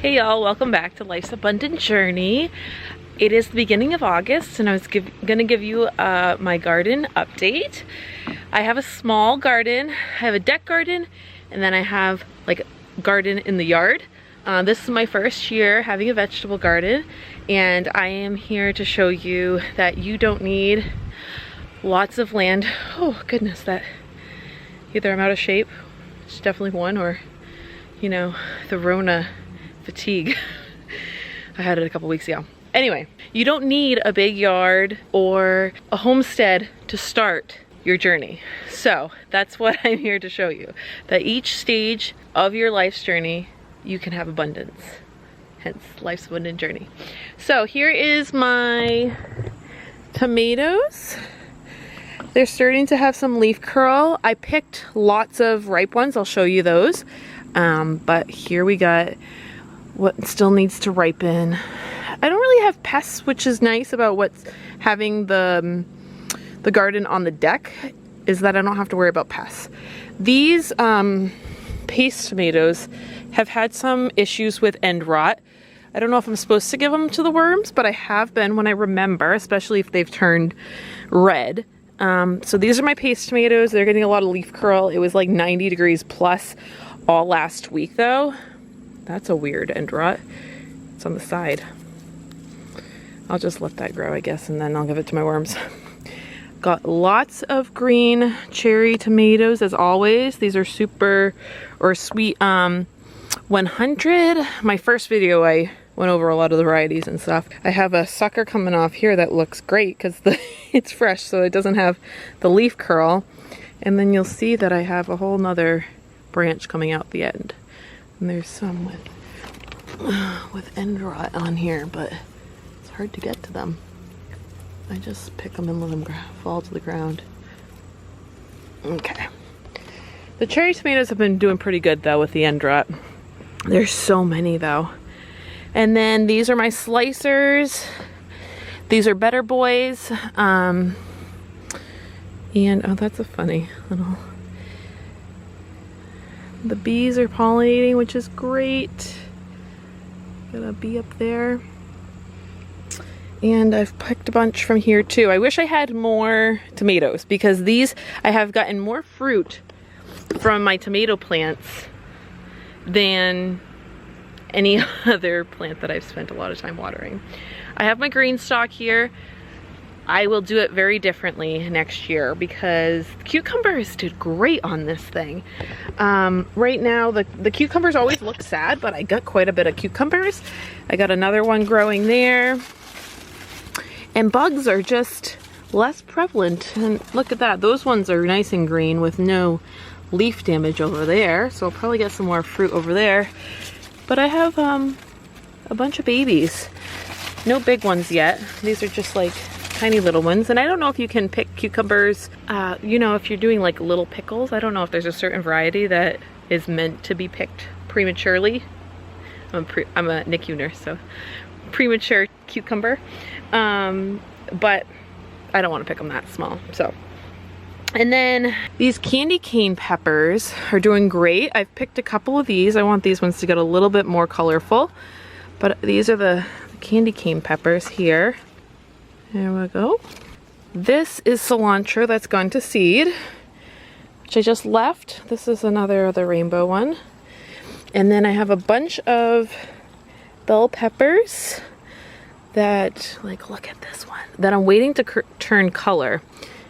Hey y'all, welcome back to Life's Abundant Journey. It is the beginning of August and I was gonna give you my garden update. I have a small garden. I have a deck garden and then I have like a garden in the yard. This is my first year having a vegetable garden and I am here to show you that you don't need lots of land. Oh goodness, that either I'm out of shape, it's definitely one, or you know, the Rona fatigue. I had it a couple weeks ago. Anyway, you don't need a big yard or a homestead to start your journey. So that's what I'm here to show you. That each stage of your life's journey, you can have abundance. Hence, Life's Abundant Journey. So here is my tomatoes. They're starting to have some leaf curl. I picked lots of ripe ones. I'll show you those. But here we got what still needs to ripen. I don't really have pests, which is nice about what's having the garden on the deck, is that I don't have to worry about pests. These paste tomatoes have had some issues with end rot. I don't know if I'm supposed to give them to the worms, but I have been when I remember, especially if they've turned red. So these are my paste tomatoes. They're getting a lot of leaf curl. It was like 90 degrees plus all last week though. That's a weird end rot. It's on the side. I'll just let that grow, I guess, and then I'll give it to my worms. Got lots of green cherry tomatoes as always. These are super or sweet 100. My first video I went over a lot of the varieties and stuff. I have a sucker coming off here that looks great because it's fresh, so it doesn't have the leaf curl. And then you'll see that I have a whole nother branch coming out the end. And there's some with end rot on here, but it's hard to get to them. I just pick them and let them fall to the ground. Okay. The cherry tomatoes have been doing pretty good though with the end rot. There's so many though. And then these are my slicers. These are Better Boys. And oh, that's a funny little... The bees are pollinating, which is great. Got a bee up there. And I've picked a bunch from here too. I wish I had more tomatoes because these, I have gotten more fruit from my tomato plants than any other plant that I've spent a lot of time watering. I have my green stalk here. I will do it very differently next year because cucumbers did great on this thing. Right now, the cucumbers always look sad, but I got quite a bit of cucumbers. I got another one growing there. And bugs are just less prevalent. And look at that, those ones are nice and green with no leaf damage over there. So I'll probably get some more fruit over there. But I have a bunch of babies. No big ones yet. These are just like tiny little ones. And I don't know if you can pick cucumbers, you know, if you're doing like little pickles. I don't know if there's a certain variety that is meant to be picked prematurely. I'm a NICU nurse, so premature cucumber. But I don't want to pick them that small, so. And then these candy cane peppers are doing great. I've picked a couple of these. I want these ones to get a little bit more colorful, but these are the candy cane peppers here. There we go. This is cilantro that's gone to seed, which I just left. This is another rainbow one. And then I have a bunch of bell peppers that, like, look at this one, that I'm waiting to turn color.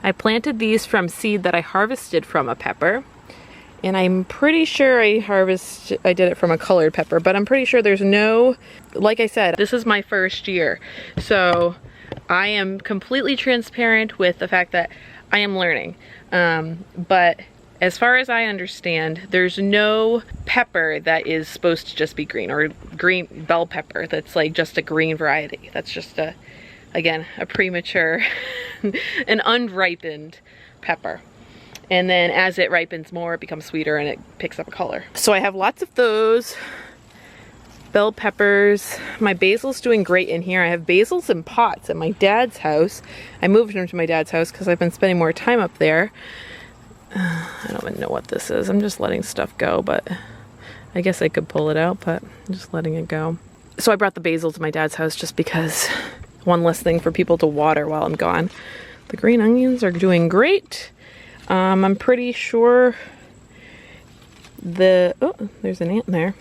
I planted these from seed that I harvested from a pepper. And I'm pretty sure I did it from a colored pepper, but I'm pretty sure there's no, like I said, this is my first year. So I am completely transparent with the fact that I am learning. But as far as I understand, there's no pepper that is supposed to just be green, or green bell pepper that's like just a green variety. That's just again, a premature, an unripened pepper. And then as it ripens more, it becomes sweeter and it picks up a color. So I have lots of those. Bell peppers. My basil's doing great in here. I have basils in pots at my dad's house. I moved them to my dad's house because I've been spending more time up there. I don't even know what this is. I'm just letting stuff go, but I guess I could pull it out, but I'm just letting it go. So I brought the basil to my dad's house just because one less thing for people to water while I'm gone. The green onions are doing great. I'm pretty sure oh, there's an ant there.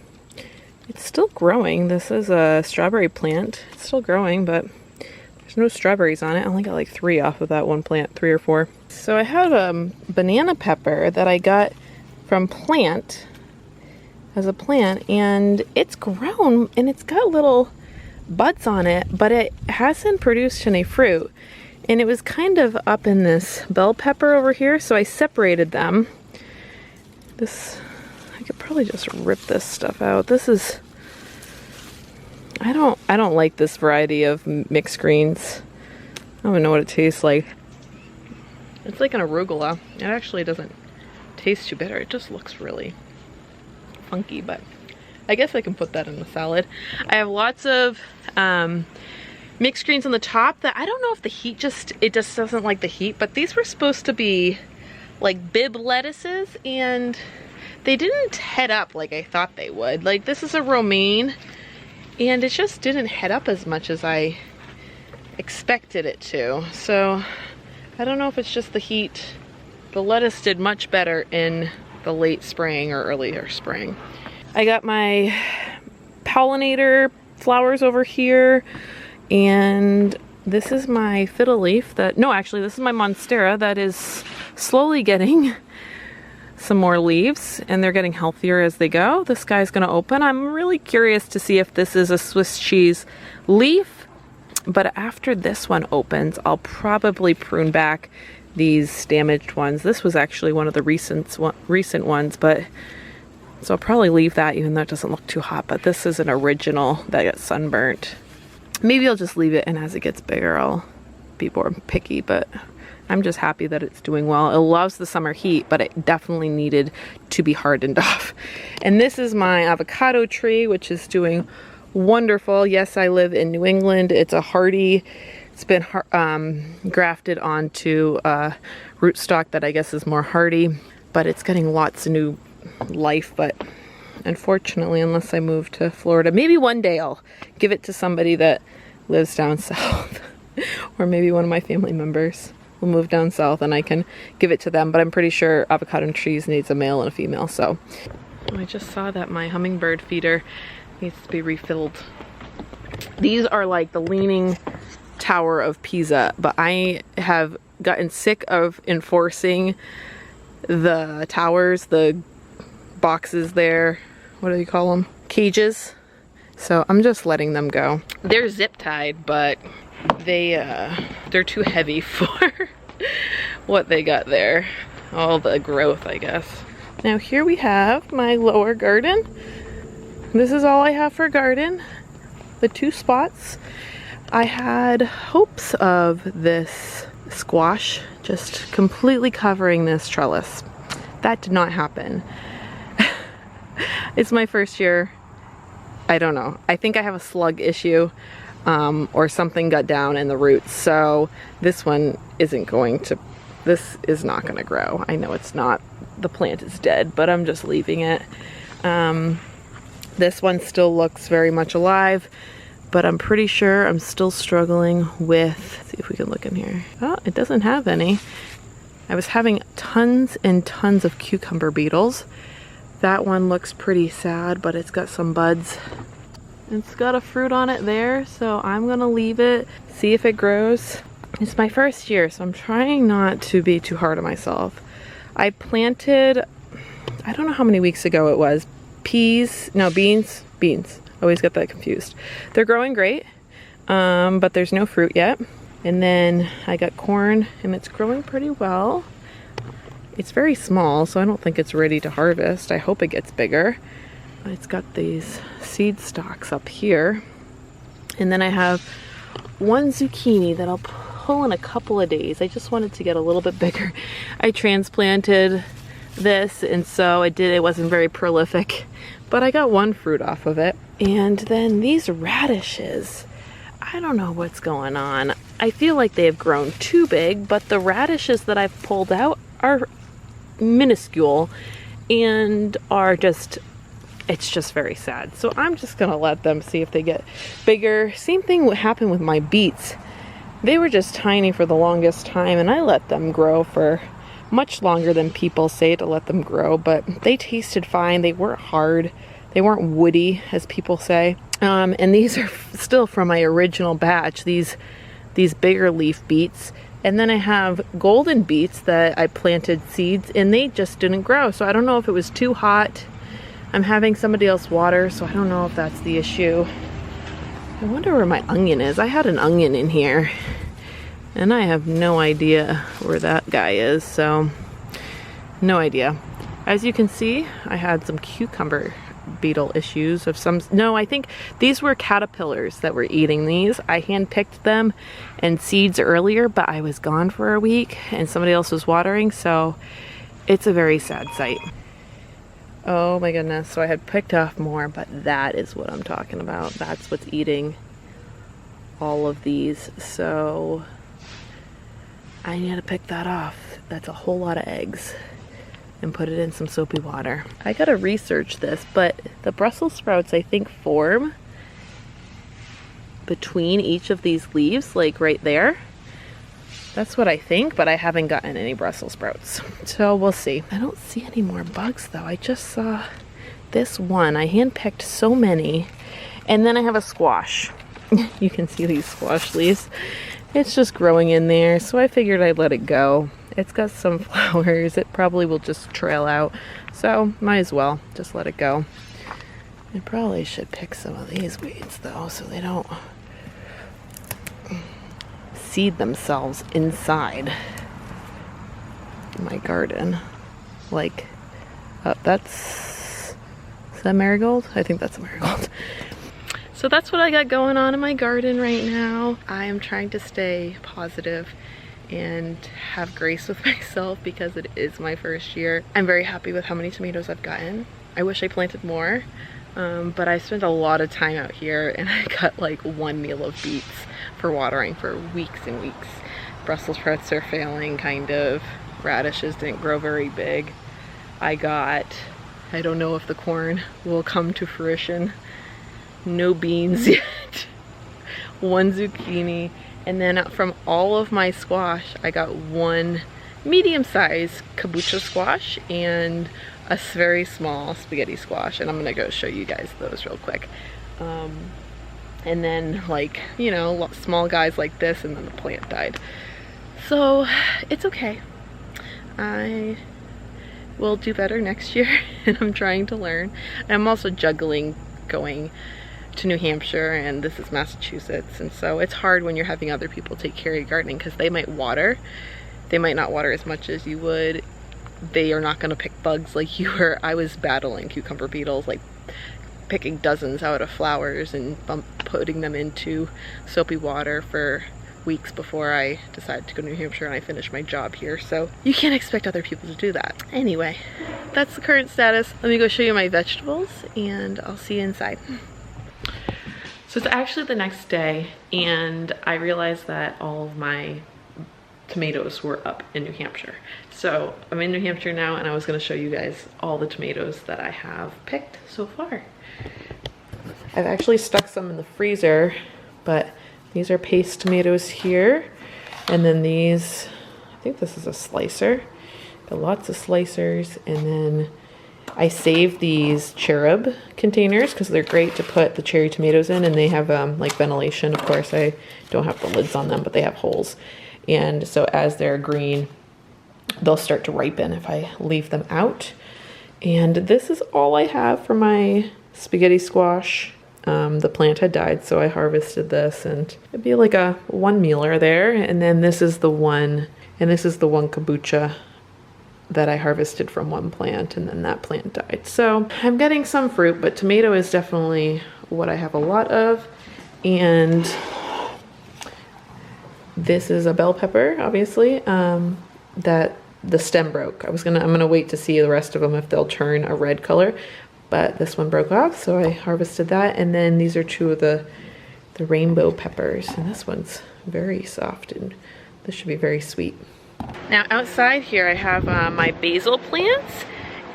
It's still growing. This is a strawberry plant. It's still growing, but there's no strawberries on it. I only got like 3 off of that one plant, 3 or 4. So I have a banana pepper that I got from plant, as a plant, and it's grown and it's got little buds on it, but it hasn't produced any fruit. And it was kind of up in this bell pepper over here, so I separated them. I could probably just rip this stuff out. This is, I don't like this variety of mixed greens. I don't even know what it tastes like. It's like an arugula. It actually doesn't taste too bitter. It just looks really funky, but I guess I can put that in the salad. I have lots of mixed greens on the top that I don't know if the heat it just doesn't like the heat, but these were supposed to be like bib lettuces and they didn't head up like I thought they would. Like, this is a romaine and it just didn't head up as much as I expected it to. So I don't know if it's just the heat. The lettuce did much better in the late spring or earlier spring. I got my pollinator flowers over here, and this is my fiddle leaf actually this is my monstera that is slowly getting some more leaves, and they're getting healthier as they go. This guy's gonna open. I'm really curious to see if this is a Swiss cheese leaf, but after this one opens, I'll probably prune back these damaged ones. This was actually one of the recent ones, but so I'll probably leave that even though it doesn't look too hot, but this is an original that got sunburnt. Maybe I'll just leave it, and as it gets bigger, I'll be more picky, but I'm just happy that it's doing well. It loves the summer heat, but it definitely needed to be hardened off. And this is my avocado tree, which is doing wonderful. Yes, I live in New England. It's a hardy, it's been grafted onto rootstock that I guess is more hardy, but it's getting lots of new life. But unfortunately, unless I move to Florida, maybe one day I'll give it to somebody that lives down south or maybe one of my family members will move down south and I can give it to them, but I'm pretty sure avocado trees needs a male and a female. So I just saw that my hummingbird feeder needs to be refilled. These are like the leaning tower of Pisa, but I have gotten sick of enforcing the towers, the boxes there, what do you call them? Cages. So I'm just letting them go. They're zip tied, but they're too heavy for what they got there. All the growth, I guess. Now here we have my lower garden. This is all I have for garden. The 2 spots. I had hopes of this squash just completely covering this trellis. That did not happen. It's my first year. I don't know. I think I have a slug issue. Or something got down in the roots, so this one isn't going to, this is not going to grow. I know it's not, the plant is dead, but I'm just leaving it. This one still looks very much alive, but I'm pretty sure I'm still struggling with, see if we can look in here. Oh, it doesn't have any. I was having tons and tons of cucumber beetles. That one looks pretty sad, but it's got some buds. It's got a fruit on it there, so I'm gonna leave it, see if it grows. It's my first year, so I'm trying not to be too hard on myself. I planted, I don't know how many weeks ago it was, beans. I always get that confused. They're growing great, but there's no fruit yet. And then I got corn, and it's growing pretty well. It's very small, so I don't think it's ready to harvest. I hope it gets bigger. It's got these seed stalks up here. And then I have one zucchini that I'll pull in a couple of days. I just wanted to get a little bit bigger. I transplanted this, and so it wasn't very prolific, but I got one fruit off of it. And then these radishes, I don't know what's going on. I feel like they have grown too big, but the radishes that I've pulled out are minuscule and are just it's just very sad. So I'm just gonna let them see if they get bigger. Same thing what happened with my beets. They were just tiny for the longest time, and I let them grow for much longer than people say to let them grow, but they tasted fine. They weren't hard. They weren't woody, as people say. And these are still from my original batch, these bigger leaf beets. And then I have golden beets that I planted seeds, and they just didn't grow. So I don't know if it was too hot. I'm having somebody else water, so I don't know if that's the issue. I wonder where my onion is. I had an onion in here, and I have no idea where that guy is, so no idea. As you can see, I had some cucumber beetle issues of some, no, I think these were caterpillars that were eating these. I hand-picked them and seeds earlier, but I was gone for a week and somebody else was watering, so it's a very sad sight. Oh my goodness, so I had picked off more, but that is what I'm talking about. That's what's eating all of these, so I need to pick that off. That's a whole lot of eggs. And put it in some soapy water. I gotta research this, but the Brussels sprouts I think form between each of these leaves, like right there. That's what I think, but I haven't gotten any Brussels sprouts. So we'll see. I don't see any more bugs though. I just saw this one. I hand-picked so many. And then I have a squash. You can see these squash leaves. It's just growing in there, so I figured I'd let it go. It's got some flowers. It probably will just trail out, so might as well just let it go. I probably should pick some of these weeds though, so they don't seed themselves inside my garden. Like, is that marigold? I think that's a marigold. So that's what I got going on in my garden right now. I am trying to stay positive and have grace with myself because it is my first year. I'm very happy with how many tomatoes I've gotten. I wish I planted more, but I spent a lot of time out here and I got like one meal of beets for watering for weeks and weeks. Brussels sprouts are failing, kind of. Radishes didn't grow very big. I don't know if the corn will come to fruition. No beans yet. One zucchini. And then from all of my squash, I got one medium-sized kabocha squash and a very small spaghetti squash. And I'm gonna go show you guys those real quick. And then, like, you know, small guys like this, and then the plant died. So it's okay. I will do better next year, and I'm trying to learn. I'm also juggling going to New Hampshire, and this is Massachusetts, and so it's hard when you're having other people take care of your gardening because they might water. They might not water as much as you would. They are not going to pick bugs like you were. I was battling cucumber beetles, like picking dozens out of flowers and putting them into soapy water for weeks before I decided to go to New Hampshire and I finished my job here. So you can't expect other people to do that. Anyway, that's the current status. Let me go show you my vegetables and I'll see you inside. So it's actually the next day and I realized that all of my tomatoes were up in New Hampshire. So I'm in New Hampshire now and I was gonna show you guys all the tomatoes that I have picked so far. I've actually stuck some in the freezer, but these are paste tomatoes here. And then these, I think this is a slicer. Got lots of slicers. And then I saved these cherub containers because they're great to put the cherry tomatoes in, and they have like ventilation. Of course, I don't have the lids on them, but they have holes. And so as they're green, they'll start to ripen if I leave them out. And this is all I have for my spaghetti squash. The plant had died, so I harvested this, and it'd be like a one mealer there. And then this is the one, and this is the one kabocha that I harvested from one plant, and then that plant died. So I'm getting some fruit, but tomato is definitely what I have a lot of. And this is a bell pepper, obviously, that the stem broke. I'm gonna wait to see the rest of them if they'll turn a red color, but this one broke off, so I harvested that. And then these are two of the rainbow peppers, and this one's very soft, and this should be very sweet. Now outside here I have my basil plants,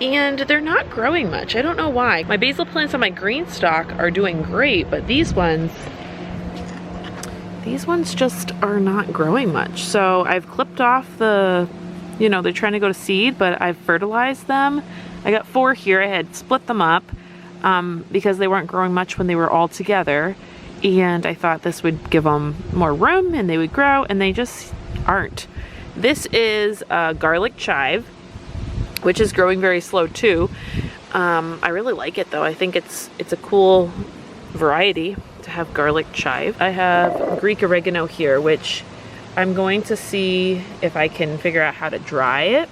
and they're not growing much. I don't know why. My basil plants on my green stalk are doing great, but these ones just are not growing much. So I've clipped off the, you know, they're trying to go to seed, but I've fertilized them. I got 4 here. I had split them up because they weren't growing much when they were all together. And I thought this would give them more room and they would grow, and they just aren't. This is garlic chive, which is growing very slow too. I really like it though. I think it's a cool variety to have garlic chive. I have Greek oregano here, which I'm going to see if I can figure out how to dry it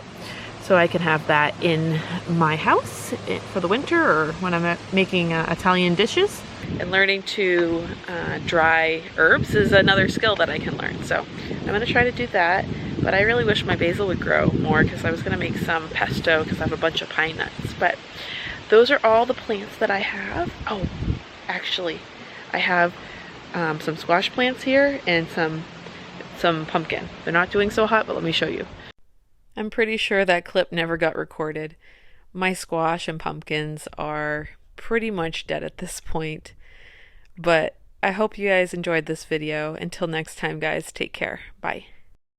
so I can have that in my house for the winter or when I'm making Italian dishes. And learning to dry herbs is another skill that I can learn. So I'm gonna try to do that. But I really wish my basil would grow more because I was gonna make some pesto because I have a bunch of pine nuts. But those are all the plants that I have. Oh, actually, I have some squash plants here and some pumpkin. They're not doing so hot, but let me show you. I'm pretty sure that clip never got recorded. My squash and pumpkins are pretty much dead at this point. But I hope you guys enjoyed this video. Until next time, guys, take care. Bye.